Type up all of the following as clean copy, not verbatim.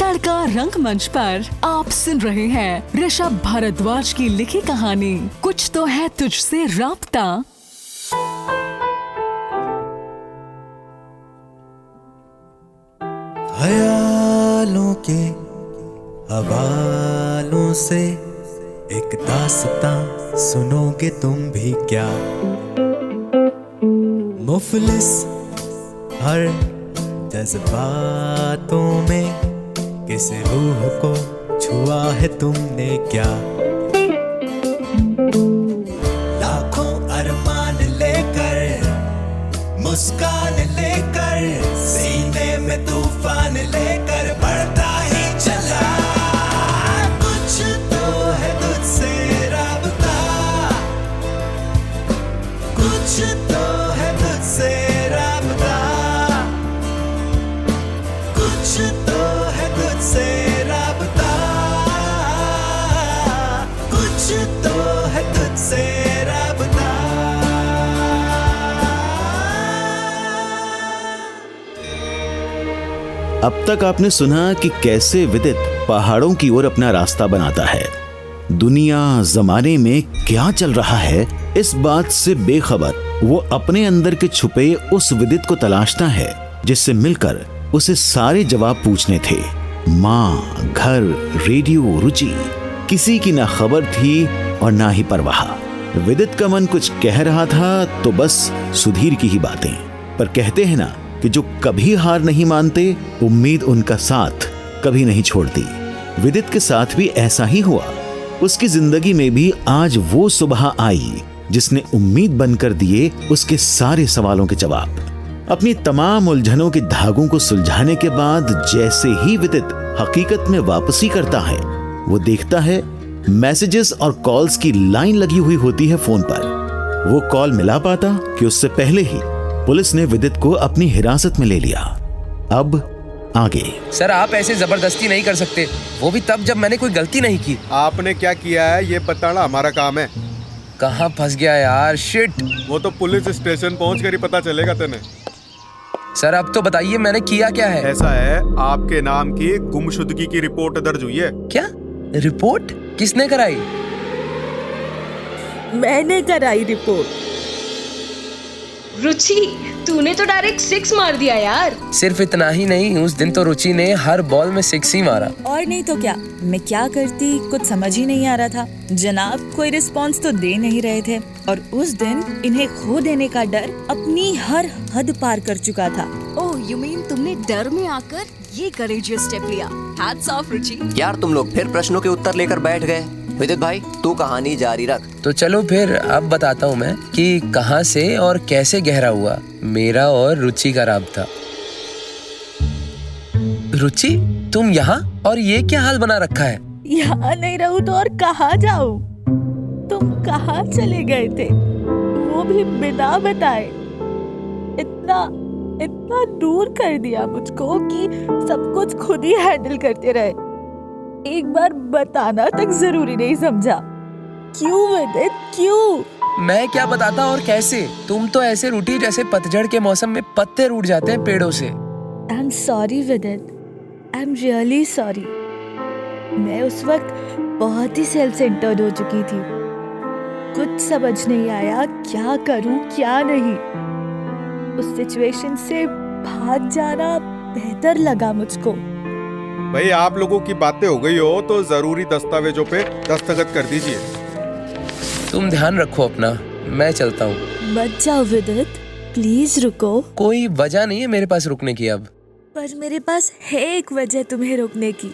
तड़का रंगमंच पर आप सुन रहे हैं ऋषभ भारद्वाज की लिखी कहानी कुछ तो है तुझसे राब्ता। ख्यालों के हवालों से एक दास्तां सुनोगे तुम भी क्या। मुफलिस हर जज्बातों में किस रूह को छुआ है तुमने क्या। लाखों अरमान लेकर मुस्कान लेकर सीने में तूफान लेकर बढ़ता ही चला। कुछ तो है तुझसे राब्ता, कुछ तो है तुझसे राब्ता, कुछ तो है तुझसे राब्ता, कुछ तो है तुझसे राब्ता। अब तक आपने सुना कि कैसे विदित पहाड़ों की ओर अपना रास्ता बनाता है। दुनिया जमाने में क्या चल रहा है इस बात से बेखबर वो अपने अंदर के छुपे उस विदित को तलाशता है जिससे मिलकर उसे सारे जवाब पूछने थे। माँ, घर, रेडियो, रुचि, किसी की ना खबर थी और ना ही परवाह। विदित का मन कुछ कह रहा था तो बस सुधीर की ही बातें। पर कहते हैं ना कि जो कभी हार नहीं मानते, उम्मीद उनका साथ कभी नहीं छोड़ती। विदित के साथ भी ऐसा ही हुआ। उसकी जिंदगी में भी आज वो सुबह आई जिसने उम्मीद बनकर दिए उसके सारे सवालों के जवाब। अपनी तमाम उलझनों के धागों को सुलझाने के बाद जैसे ही विदित हकीकत में वापसी करता है, वो देखता है मैसेजेस और कॉल्स की लाइन लगी हुई होती है फोन पर। वो कॉल मिला पाता कि उससे पहले ही पुलिस ने विदित को अपनी हिरासत में ले लिया। अब आगे। सर, आप ऐसे जबरदस्ती नहीं कर सकते, वो भी तब जब मैंने कोई गलती नहीं की। आपने क्या किया है ये बताना हमारा काम है। कहाँ फंस गया यार, शिट। वो तो पुलिस स्टेशन पहुंच कर ही पता चलेगा तेने। सर अब तो बताइए मैंने किया क्या है। ऐसा है, आपके नाम की गुमशुदगी की रिपोर्ट दर्ज हुई है। क्या रिपोर्ट? किसने कराई? मैंने कराई रिपोर्ट। रुचि, तूने तो डायरेक्ट 6 मार दिया यार। सिर्फ इतना ही नहीं, उस दिन तो रुचि ने हर बॉल में 6 ही मारा। और नहीं तो क्या, मैं क्या करती कुछ समझ ही नहीं आ रहा था। जनाब कोई रिस्पांस तो दे नहीं रहे थे और उस दिन इन्हें खो देने का डर अपनी हर हद पार कर चुका था। ओह, यू मीन तुमने डर में आकर ये करेजियस स्टेप लिया। हैट्स ऑफ रुचि। यार तुम लोग फिर प्रश्नों के उत्तर लेकर बैठ गए। विदित भाई, तू कहानी जारी रख। तो चलो फिर अब बताता हूँ मैं कि कहाँ से और कैसे गहरा हुआ मेरा और रुचि का राब्ता। रुचि, तुम यहाँ? और ये क्या हाल बना रखा है? यहाँ नहीं रहूं तो और कहाँ जाऊं? तुम कहाँ चले गए थे, वो भी बिना बताए? इतना इतना दूर कर दिया मुझको कि सब कुछ खुद ही हैंडल करते रहे। एक बार बताना तक जरूरी नहीं समझा। क्यों विदित, क्यों? मैं क्या बताता और कैसे? तुम तो ऐसे रूठी जैसे पतझड़ के मौसम में पत्ते रूठ जाते हैं पेड़ों से। आई एम सॉरी विदित, आई एम रियली सॉरी। मैं उस वक्त बहुत ही सेल्फ सेंटर्ड हो चुकी थी। कुछ समझ नहीं आया क्या करूं क्या नहीं। उस सिचुएशन से भाग जाना बेहतर लगा मुझको। भाई, आप लोगों की बातें हो गई हो तो जरूरी दस्तावेजों पे दस्तखत कर दीजिए। तुम ध्यान रखो अपना, मैं चलता हूँ। मत जाओ विदित, प्लीज रुको। कोई वजह नहीं है मेरे पास रुकने की अब। पर मेरे पास है एक वजह तुम्हें रोकने की,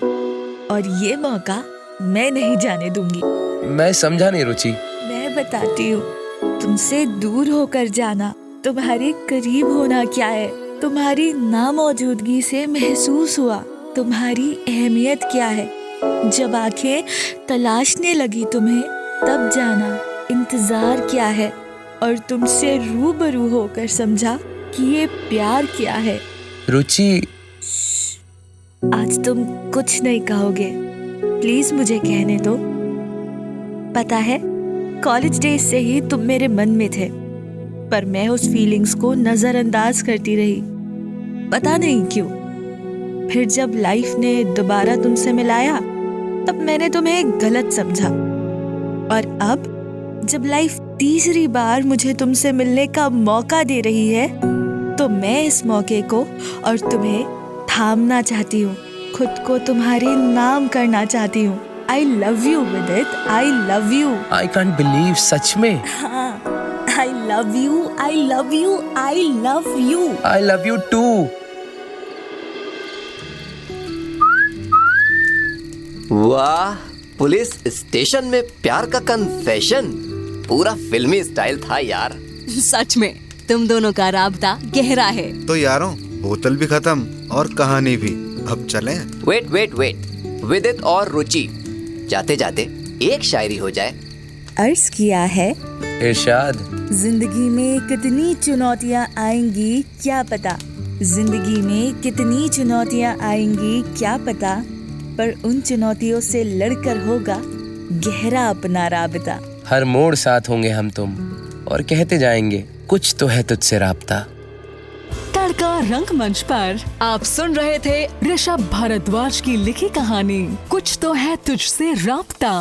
और ये मौका मैं नहीं जाने दूंगी। मैं समझा नहीं रुचि। मैं बताती हूँ। तुमसे दूर होकर जाना, तुम्हारे करीब होना क्या है, तुम्हारी नामौजूदगी से महसूस हुआ तुम्हारी अहमियत क्या है। जब आंखें तलाशने लगी तुम्हें, तब जाना इंतजार क्या है, और तुमसे रूबरू होकर समझा कि ये प्यार क्या है। रुचि, आज तुम कुछ नहीं कहोगे, प्लीज मुझे कहने दो। पता है, कॉलेज डेज से ही तुम मेरे मन में थे, पर मैं उस फीलिंग्स को नजरअंदाज करती रही। पता नहीं क्यों। फिर जब लाइफ ने दोबारा तुमसे मिलाया तब मैंने तुम्हें गलत समझा, और अब जब लाइफ तीसरी बार मुझे तुमसे मिलने का मौका दे रही है तो मैं इस मौके को और तुम्हें थामना चाहती हूँ, खुद को तुम्हारे नाम करना चाहती हूँ। आई love you Vidit, I love you. I can't believe, सच में। हाँ, I love you, I love you, I love you. I love you too. वाह, पुलिस स्टेशन में प्यार का कन्फेशन, पूरा फिल्मी स्टाइल था यार। सच में तुम दोनों का राबता गहरा है। तो यारों, बोतल भी खत्म और कहानी भी, अब चलें? वेट वेट वेट, विदित और रुचि, जाते जाते एक शायरी हो जाए। अर्ज किया है, इरशाद। जिंदगी में कितनी चुनौतियाँ आएंगी क्या पता, जिंदगी में कितनी चुनौतियाँ आएंगी क्या पता, पर उन चुनौतियों से लड़कर होगा गहरा अपना राबता। हर मोड़ साथ होंगे हम तुम, और कहते जाएंगे कुछ तो है तुझसे राबता। तड़का रंगमंच पर आप सुन रहे थे ऋषभ भारद्वाज की लिखी कहानी कुछ तो है तुझसे राबता।